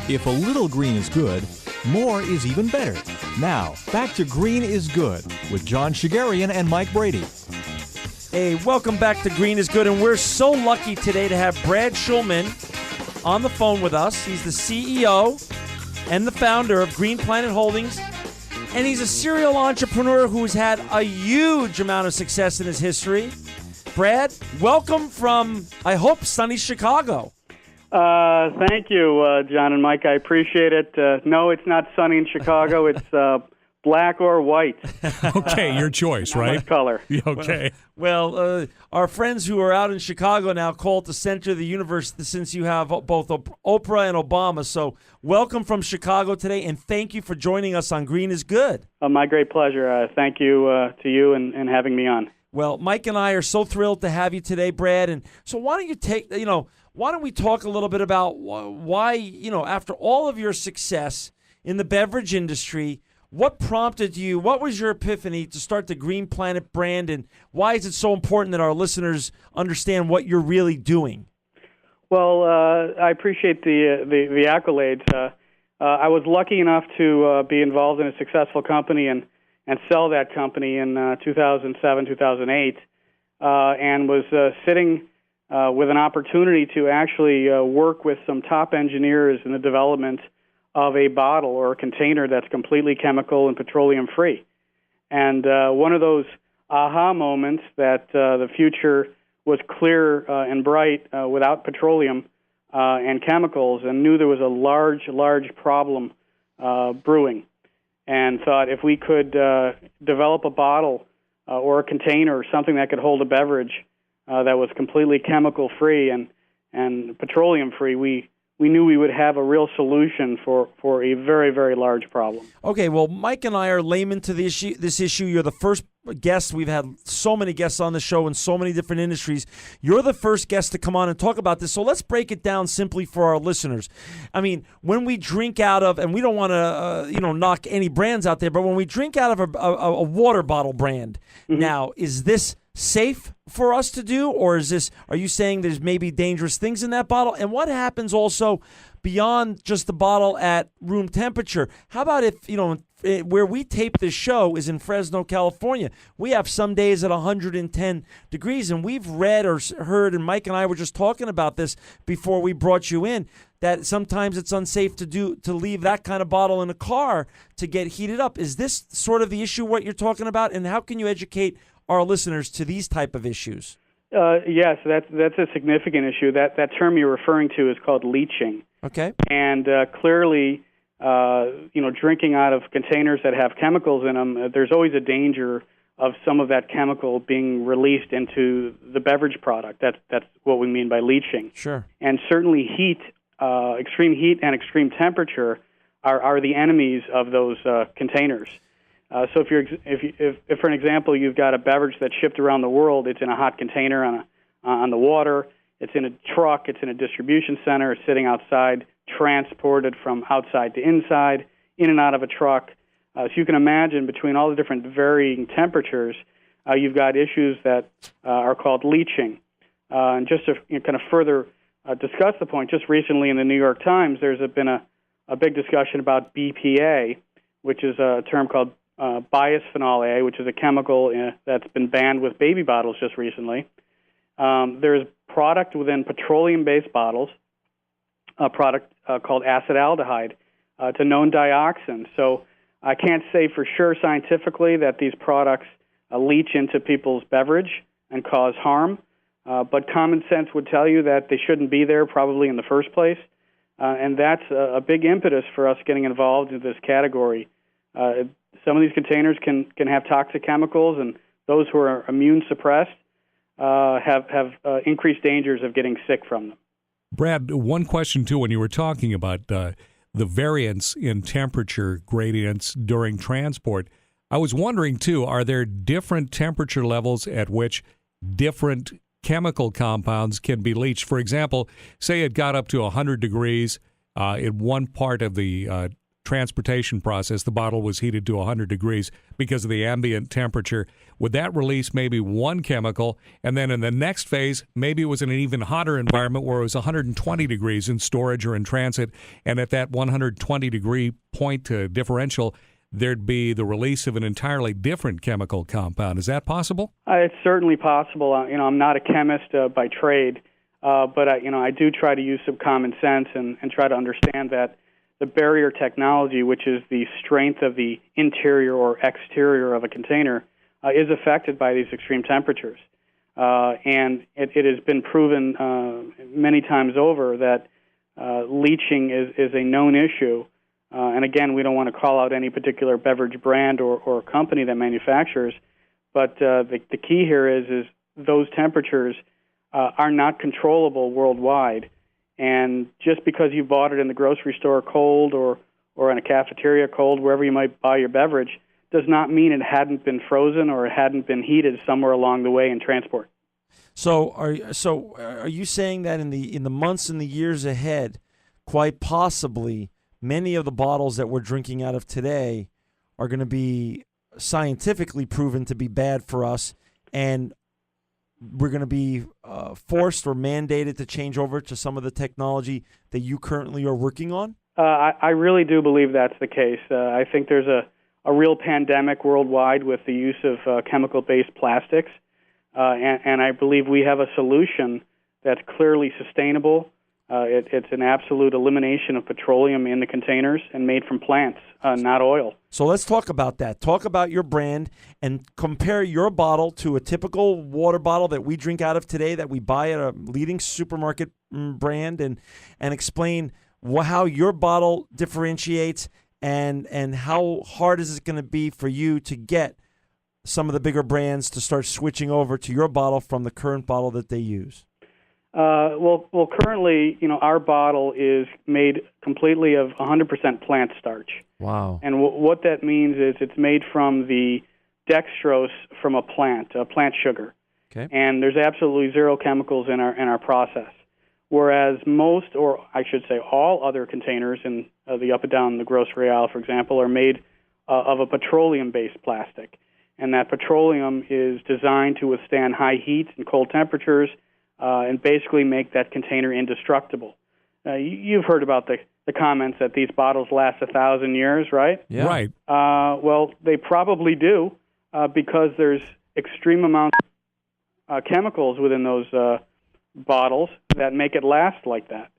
If a little green is good, more is even better. Now, back to Green is Good with John Shigarian and Mike Brady. Hey, welcome back to Green is Good, and we're so lucky today to have Brad Schulman on the phone with us. He's the CEO and the founder of Green Planet Holdings, and he's a serial entrepreneur who's had a huge amount of success in his history. Brad, welcome from, I hope, sunny Chicago. Thank you, John and Mike. I appreciate it. No, it's not sunny in Chicago. It's black or white. Okay, your choice, right? What color? Okay. Well, our friends who are out in Chicago now call it the center of the universe since you have both Oprah and Obama. So welcome from Chicago today, and thank you for joining us on Green is Good. My great pleasure. Thank you to you and having me on. Well, Mike and I are so thrilled to have you today, Brad. And so why don't we talk a little bit about why, after all of your success in the beverage industry, what prompted you, what was your epiphany to start the Green Planet brand, and why is it so important that our listeners understand what you're really doing? Well, I appreciate the accolades. I was lucky enough to be involved in a successful company and sell that company in 2007, 2008, and was sitting with an opportunity to actually work with some top engineers in the development of a bottle or a container that's completely chemical and petroleum-free. And one of those aha moments that the future was clear and bright without petroleum and chemicals, and knew there was a large problem brewing, and thought if we could develop a bottle or a container or something that could hold a beverage that was completely chemical-free and petroleum-free, we knew we would have a real solution for a very, very large problem. Okay, well, Mike and I are laymen to this issue. You're the first guest. We've had so many guests on the show in so many different industries. You're the first guest to come on and talk about this. So let's break it down simply for our listeners. I mean, when we drink out of, and we don't want to, knock any brands out there, but when we drink out of a water bottle brand, now, is this safe for us to do, or are you saying there's maybe dangerous things in that bottle? And what happens also beyond just the bottle at room temperature? How about if, where we tape this show is in Fresno, California. We have some days at 110 degrees, and we've read or heard, and Mike and I were just talking about this before we brought you in, that sometimes it's unsafe to leave that kind of bottle in a car to get heated up. Is this sort of the issue what you're talking about, and how can you educate our listeners to these type of issues? Yes, that's a significant issue. That term you're referring to is called leaching. Okay. And clearly, drinking out of containers that have chemicals in them, there's always a danger of some of that chemical being released into the beverage product. That's what we mean by leaching. Sure. And certainly heat, extreme heat and extreme temperature are the enemies of those containers. So if for an example you've got a beverage that's shipped around the world, it's in a hot container on the water, it's in a truck, it's in a distribution center, it's sitting outside, transported from outside to inside, in and out of a truck. So you can imagine between all the different varying temperatures, you've got issues that are called leaching. And just to kind of further discuss the point, just recently in the New York Times, there's been a big discussion about BPA, which is a term called bisphenol A, which is a chemical that's been banned with baby bottles just recently. There's product within petroleum-based bottles, a product called acetaldehyde, to known dioxins. So I can't say for sure scientifically that these products leach into people's beverage and cause harm, but common sense would tell you that they shouldn't be there probably in the first place, and that's a big impetus for us getting involved in this category. Some of these containers can have toxic chemicals, and those who are immune suppressed have increased dangers of getting sick from them. Brad, one question, too, when you were talking about the variance in temperature gradients during transport, I was wondering, too, are there different temperature levels at which different chemical compounds can be leached? For example, say it got up to 100 degrees in one part of the transportation process, the bottle was heated to 100 degrees because of the ambient temperature. Would that release maybe one chemical, and then in the next phase, maybe it was in an even hotter environment where it was 120 degrees in storage or in transit, and at that 120 degree point differential, there'd be the release of an entirely different chemical compound. Is that possible? It's certainly possible. I'm not a chemist by trade, but I do try to use some common sense and try to understand that the barrier technology, which is the strength of the interior or exterior of a container, is affected by these extreme temperatures. And it has been proven many times over that leaching is a known issue. And again, we don't want to call out any particular beverage brand or company that manufactures, but the key here is those temperatures are not controllable worldwide. And just because you bought it in the grocery store cold or in a cafeteria cold, wherever you might buy your beverage, does not mean it hadn't been frozen or it hadn't been heated somewhere along the way in transport. So are you saying that in the months and the years ahead, quite possibly many of the bottles that we're drinking out of today are going to be scientifically proven to be bad for us, and we're going to be forced or mandated to change over to some of the technology that you currently are working on? I really do believe that's the case. I think there's a real pandemic worldwide with the use of chemical-based plastics, and I believe we have a solution that's clearly sustainable. It's an absolute elimination of petroleum in the containers and made from plants, not oil. So let's talk about that. Talk about your brand and compare your bottle to a typical water bottle that we drink out of today that we buy at a leading supermarket brand, and explain how your bottle differentiates and how hard is it going to be for you to get some of the bigger brands to start switching over to your bottle from the current bottle that they use. Well, currently, our bottle is made completely of 100% plant starch. Wow. And what that means is it's made from the dextrose from a plant sugar. Okay. And there's absolutely zero chemicals in our process. Whereas most, or I should say all other containers in the up and down the grocery aisle, for example, are made of a petroleum-based plastic. And that petroleum is designed to withstand high heat and cold temperatures, and basically make that container indestructible. You've heard about the comments that these bottles last 1,000 years, right? Yeah. Right. Well, they probably do because there's extreme amounts of chemicals within those bottles that make it last like that.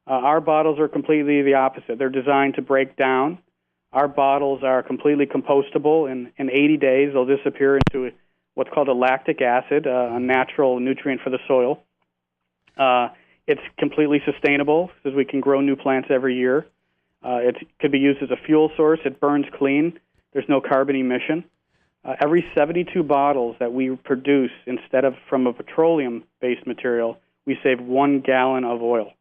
Our bottles are completely the opposite. They're designed to break down. Our bottles are completely compostable. In 80 days, they'll disappear into what's called a lactic acid, a natural nutrient for the soil. It's completely sustainable because we can grow new plants every year. It could be used as a fuel source. It burns clean. There's no carbon emission. Every 72 bottles that we produce instead of from a petroleum-based material, we save 1 gallon of oil.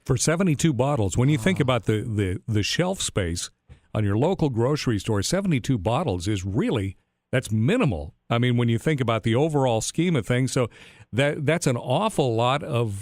For 72 bottles, when you think about the shelf space on your local grocery store, 72 bottles is really, that's minimal. I mean, when you think about the overall scheme of things, so that's an awful lot of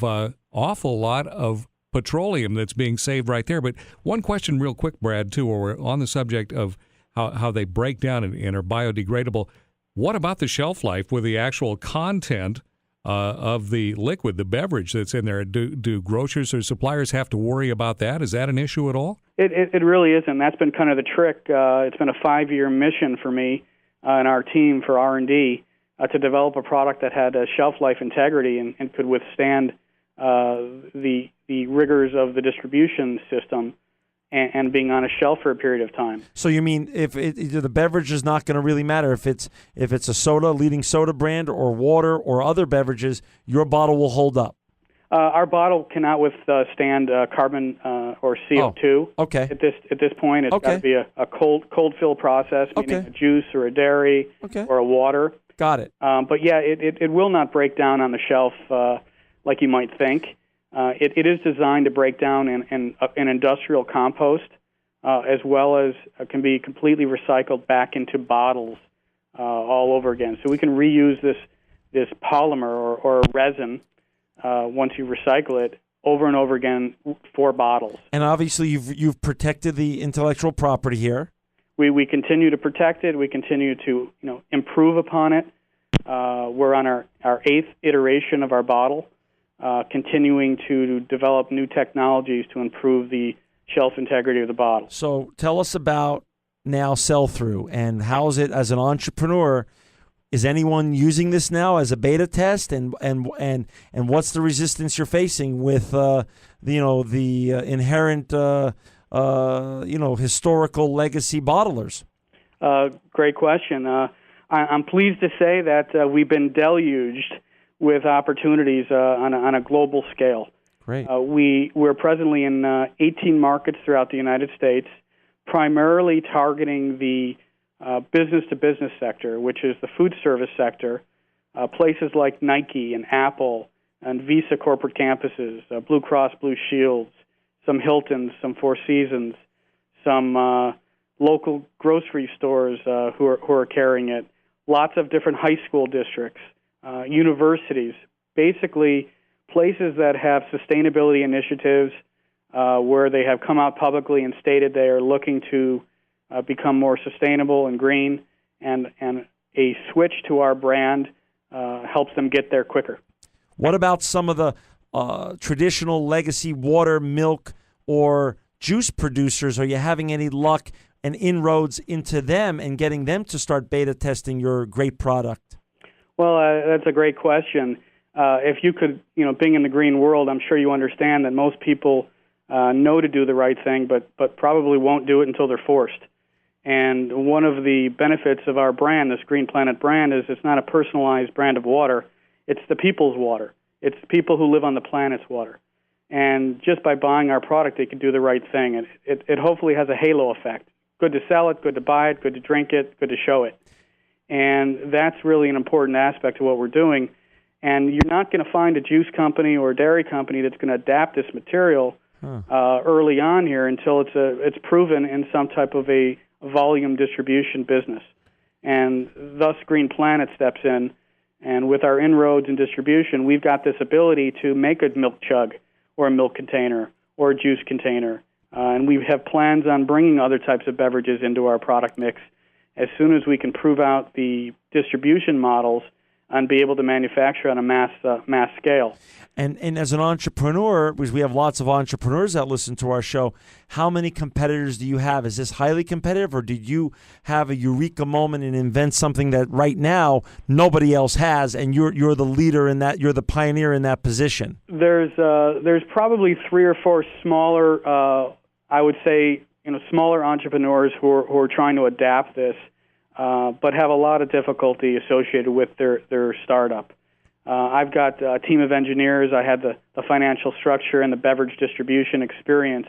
petroleum that's being saved right there. But one question real quick, Brad, too, while we're on the subject of how they break down and are biodegradable. What about the shelf life with the actual content of the liquid, the beverage that's in there? Do grocers or suppliers have to worry about that? Is that an issue at all? It really isn't. That's been kind of the trick. It's been a 5-year mission for me and our team for R&D to develop a product that had a shelf life integrity and could withstand the rigors of the distribution system and being on a shelf for a period of time. So you mean if the beverage is not going to really matter if it's a soda, leading soda brand, or water or other beverages, your bottle will hold up? Our bottle cannot withstand carbon or CO2. Oh, okay. At this point, it's got to be a cold fill process, meaning a juice or a dairy or a water. Got it. But yeah, it will not break down on the shelf like you might think. It is designed to break down in industrial compost, as well as can be completely recycled back into bottles all over again. So we can reuse this polymer or resin once you recycle it over and over again for bottles. And obviously, you've protected the intellectual property here. We continue to protect it. We continue to improve upon it. We're on our 8th iteration of our bottle, continuing to develop new technologies to improve the shelf integrity of the bottle. So tell us about now sell-through, and how is it as an entrepreneur? Is anyone using this now as a beta test, and what's the resistance you're facing with the inherent historical legacy bottlers? Great question. I'm pleased to say that we've been deluged with opportunities on a global scale. Great. We're presently in 18 markets throughout the United States, primarily targeting the business-to-business sector, which is the food service sector, places like Nike and Apple and Visa corporate campuses, Blue Cross Blue Shields, some Hiltons, some Four Seasons, some local grocery stores who are carrying it, lots of different high school districts, universities, basically places that have sustainability initiatives where they have come out publicly and stated they are looking to become more sustainable and green, and a switch to our brand helps them get there quicker. What about some of the traditional legacy water, milk, or juice producers? Are you having any luck and inroads into them and getting them to start beta testing your great product? Well, that's a great question. If you could, being in the green world, I'm sure you understand that most people know to do the right thing, but probably won't do it until they're forced. And one of the benefits of our brand, this Green Planet brand, is it's not a personalized brand of water. It's the people's water. It's the people who live on the planet's water. And just by buying our product, they can do the right thing. It hopefully has a halo effect. Good to sell it, good to buy it, good to drink it, good to show it. And that's really an important aspect of what we're doing. And you're not going to find a juice company or a dairy company that's going to adapt this material early on here until it's proven in some type of a volume distribution business. And thus Green Planet steps in, and with our inroads in distribution, we've got this ability to make a milk jug or a milk container or a juice container. And we have plans on bringing other types of beverages into our product mix as soon as we can prove out the distribution models and be able to manufacture on a mass scale. And as an entrepreneur, because we have lots of entrepreneurs that listen to our show, how many competitors do you have? Is this highly competitive, or did you have a eureka moment and invent something that right now nobody else has, and you're the leader in that, you're the pioneer in that position? There's probably 3 or 4 smaller, I would say, smaller entrepreneurs who are trying to adapt this, but have a lot of difficulty associated with their startup. I've got a team of engineers. I had the financial structure and the beverage distribution experience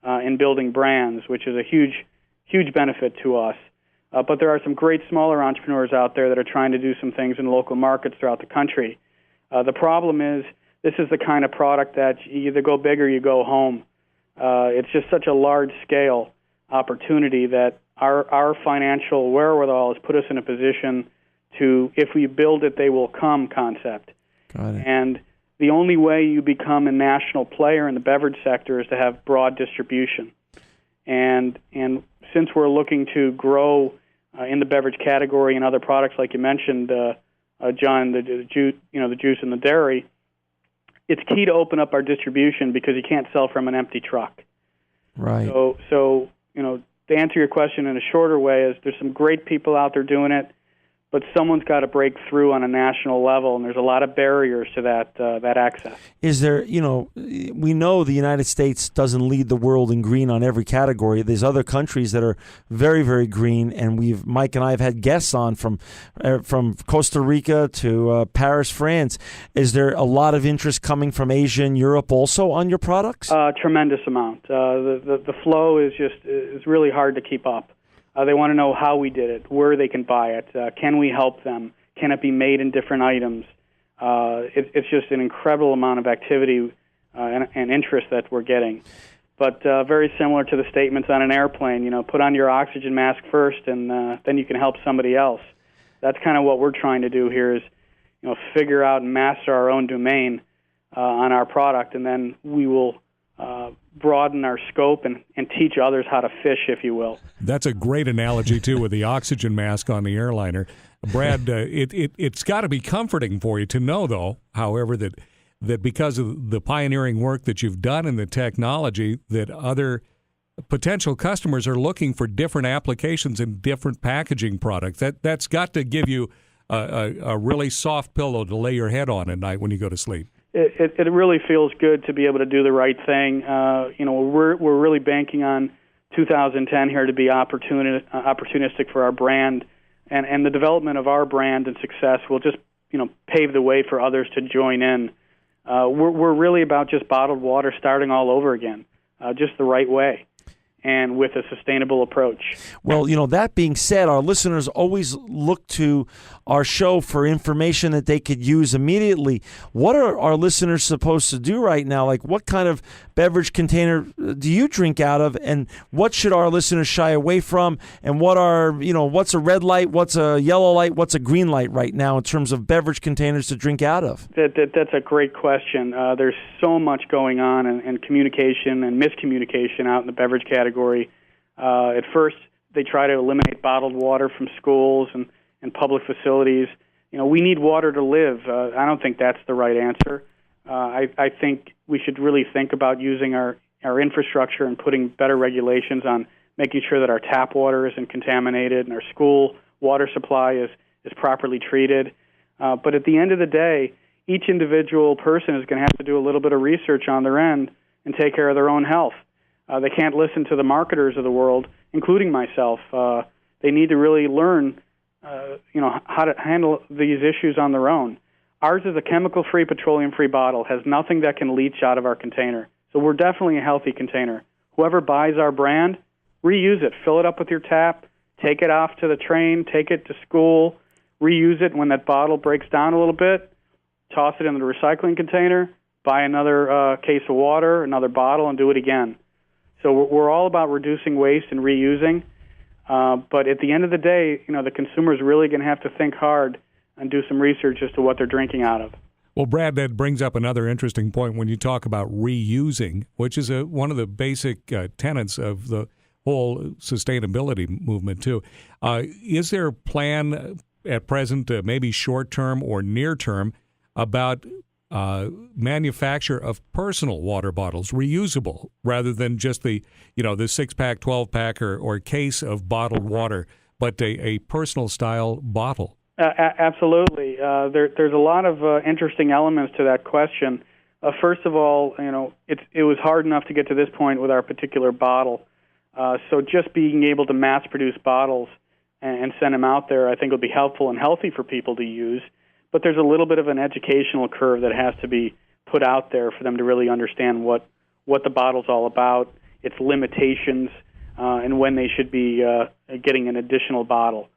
in building brands, which is a huge benefit to us. But there are some great smaller entrepreneurs out there that are trying to do some things in local markets throughout the country. The problem is this is the kind of product that you either go big or you go home. It's just such a large-scale opportunity that our financial wherewithal has put us in a position to, if we build it, they will come concept. Got it. And the only way you become a national player in the beverage sector is to have broad distribution. And since we're looking to grow in the beverage category and other products, like you mentioned, John, the juice and the dairy, it's key to open up our distribution because you can't sell from an empty truck. Right. So to answer your question in a shorter way, is there's some great people out there doing it, but someone's got to break through on a national level, and there's a lot of barriers to that access. Is there, we know the United States doesn't lead the world in green on every category. There's other countries that are very, very green, and Mike and I have had guests on from Costa Rica to Paris, France. Is there a lot of interest coming from Asia and Europe also on your products? Tremendous amount. The flow is really hard to keep up. They want to know how we did it, where they can buy it, can we help them, can it be made in different items. It's just an incredible amount of activity and interest that we're getting. But very similar to the statements on an airplane, put on your oxygen mask first and then you can help somebody else. That's kind of what we're trying to do here is, figure out and master our own domain on our product, and then we will broaden our scope and teach others how to fish, if you will. That's a great analogy, too, with the oxygen mask on the airliner. Brad, it's got to be comforting for you to know, though, however, that because of the pioneering work that you've done in the technology, that other potential customers are looking for different applications and different packaging products. That's got to give you a really soft pillow to lay your head on at night when you go to sleep. It really feels good to be able to do the right thing. We're really banking on 2010 here to be opportunistic for our brand, and the development of our brand and success will just pave the way for others to join in. We're really about just bottled water starting all over again, just the right way, and with a sustainable approach. Well, that being said, our listeners always look to our show for information that they could use immediately. What are our listeners supposed to do right now? Like, what kind of beverage container do you drink out of, and what should our listeners shy away from? And what's a red light, what's a yellow light, what's a green light right now in terms of beverage containers to drink out of? That's a great question. There's so much going on in communication and miscommunication out in the beverage category. At first, they try to eliminate bottled water from schools and public facilities. We need water to live. I don't think that's the right answer. I think we should really think about using our infrastructure and putting better regulations on making sure that our tap water isn't contaminated and our school water supply is properly treated. But at the end of the day, each individual person is going to have to do a little bit of research on their end and take care of their own health. They can't listen to the marketers of the world, including myself. They need to really learn how to handle these issues on their own. Ours is a chemical-free, petroleum-free bottle, has nothing that can leach out of our container. So we're definitely a healthy container. Whoever buys our brand, reuse it. Fill it up with your tap, take it off to the train, take it to school, reuse it when that bottle breaks down a little bit, toss it in the recycling container, buy another case of water, another bottle, and do it again. So we're all about reducing waste and reusing. But at the end of the day, the consumer is really going to have to think hard and do some research as to what they're drinking out of. Well, Brad, that brings up another interesting point when you talk about reusing, which is one of the basic tenets of the whole sustainability movement, too. Is there a plan at present, maybe short-term or near-term, about manufacture of personal water bottles, reusable, rather than just the 6-pack, 12-pack, or case of bottled water, but a personal style bottle? Absolutely. There's a lot of interesting elements to that question. First of all, it was hard enough to get to this point with our particular bottle. So just being able to mass produce bottles and send them out there, I think, will be helpful and healthy for people to use. But there's a little bit of an educational curve that has to be put out there for them to really understand what the bottle's all about, its limitations, and when they should be getting an additional bottle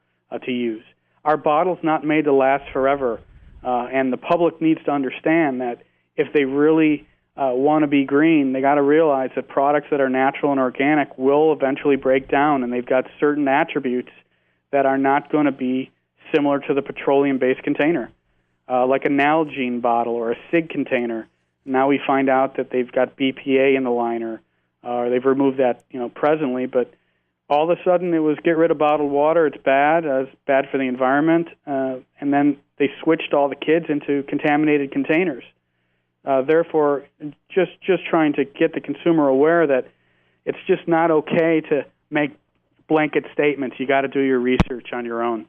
to use. Our bottle's not made to last forever, and the public needs to understand that if they really want to be green, they got to realize that products that are natural and organic will eventually break down, and they've got certain attributes that are not going to be similar to the petroleum-based container. Like a Nalgene bottle or a SIG container. Now we find out that they've got BPA in the liner, or they've removed that, presently. But all of a sudden, it was get rid of bottled water. It's bad for the environment. And then they switched all the kids into contaminated containers. Therefore, just trying to get the consumer aware that it's just not okay to make blanket statements. You got to do your research on your own.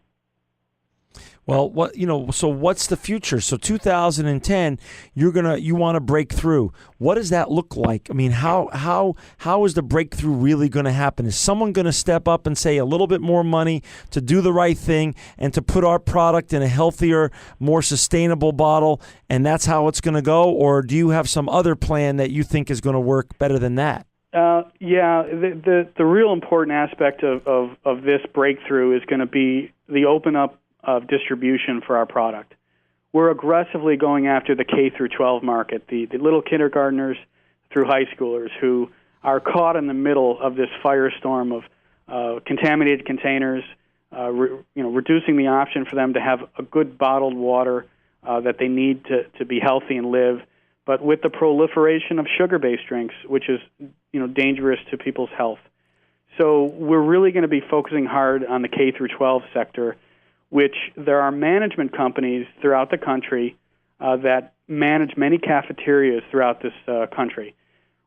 Well, so what's the future? So 2010, you want to break through. What does that look like? I mean, how is the breakthrough really going to happen? Is someone going to step up and say a little bit more money to do the right thing and to put our product in a healthier, more sustainable bottle, and that's how it's going to go? Or do you have some other plan that you think is going to work better than that? The real important aspect of this breakthrough is going to be the open up of distribution for our product. We're aggressively going after the K through 12 market, the little kindergartners through high schoolers who are caught in the middle of this firestorm of contaminated containers, reducing the option for them to have a good bottled water that they need to be healthy and live, but with the proliferation of sugar-based drinks, which is dangerous to people's health. So we're really going to be focusing hard on the K through 12 sector, which there are management companies throughout the country that manage many cafeterias throughout this country.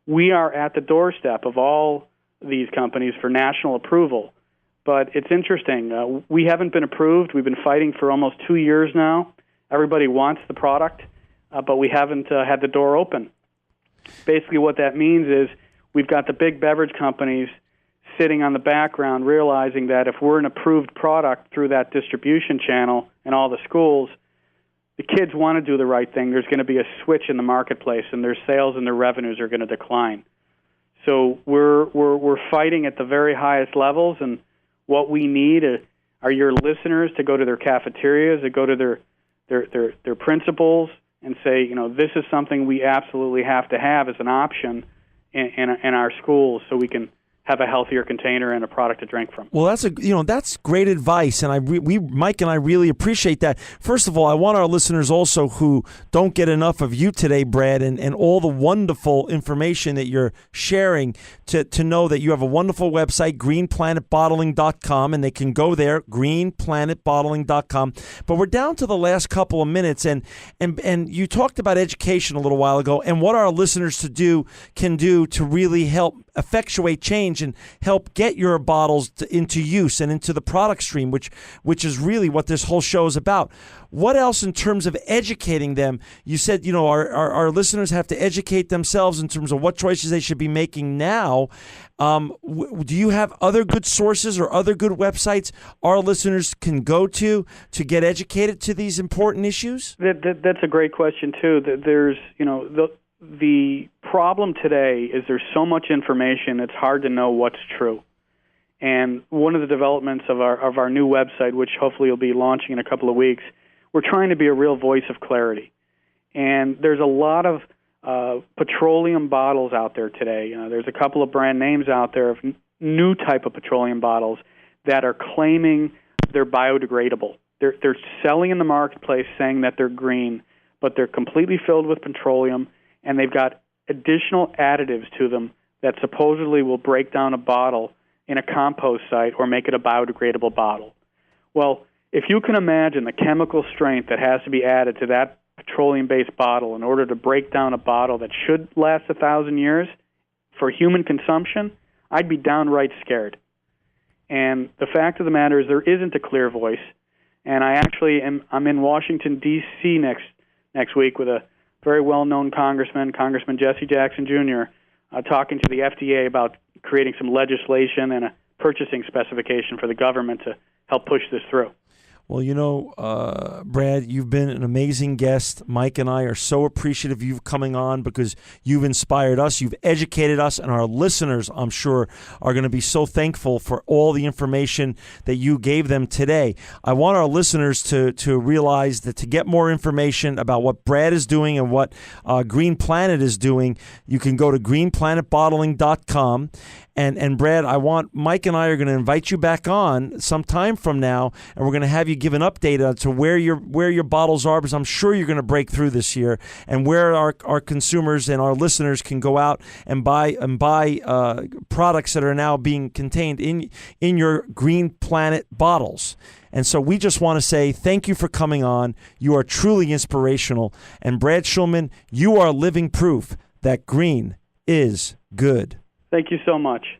We are at the doorstep of all these companies for national approval. But it's interesting. We haven't been approved. We've been fighting for almost 2 years now. Everybody wants the product, but we haven't had the door open. Basically what that means is we've got the big beverage companies sitting on the background realizing that if we're an approved product through that distribution channel in all the schools, the kids want to do the right thing. There's going to be a switch in the marketplace, and their sales and their revenues are going to decline. So we're fighting at the very highest levels, and what we need are your listeners to go to their cafeterias, to go to their principals, and say, this is something we absolutely have to have as an option in our schools, so we can have a healthier container and a product to drink from. Well, that's great advice, and Mike and I really appreciate that. First of all, I want our listeners also who don't get enough of you today, Brad, and all the wonderful information that you're sharing to know that you have a wonderful website, greenplanetbottling.com, and they can go there, greenplanetbottling.com. But we're down to the last couple of minutes, and you talked about education a little while ago, and what our listeners can do to really help effectuate change and help get your bottles into use and into the product stream, which is really what this whole show is about. What else in terms of educating them? You said, our listeners have to educate themselves in terms of what choices they should be making now. Do you have other good sources or other good websites our listeners can go to get educated to these important issues? That's a great question, too. There's, the problem today is there's so much information, it's hard to know what's true. And one of the developments of our new website, which hopefully will be launching in a couple of weeks, we're trying to be a real voice of clarity. And there's a lot of petroleum bottles out there today. There's a couple of brand names out there of new type of petroleum bottles that are claiming they're biodegradable. They're selling in the marketplace saying that they're green, but they're completely filled with petroleum, and they've got additional additives to them that supposedly will break down a bottle in a compost site or make it a biodegradable bottle. Well, if you can imagine the chemical strength that has to be added to that petroleum-based bottle in order to break down a bottle that should last 1,000 years for human consumption, I'd be downright scared. And the fact of the matter is there isn't a clear voice, and I'm in Washington, D.C. next week with a very well-known Congressman Jesse Jackson Jr., talking to the FDA about creating some legislation and a purchasing specification for the government to help push this through. Well, Brad, you've been an amazing guest. Mike and I are so appreciative of you coming on because you've inspired us, you've educated us, and our listeners, I'm sure, are going to be so thankful for all the information that you gave them today. I want our listeners to realize that to get more information about what Brad is doing and what Green Planet is doing, you can go to greenplanetbottling.com. And Brad, Mike and I are going to invite you back on some time from now, and we're going to have you give an update to where your bottles are, because I'm sure you're going to break through this year, and where our consumers and our listeners can go out and buy products that are now being contained in your Green Planet bottles. And so we just want to say thank you for coming on. You are truly inspirational. And Brad Schulman, you are living proof that green is good. Thank you so much.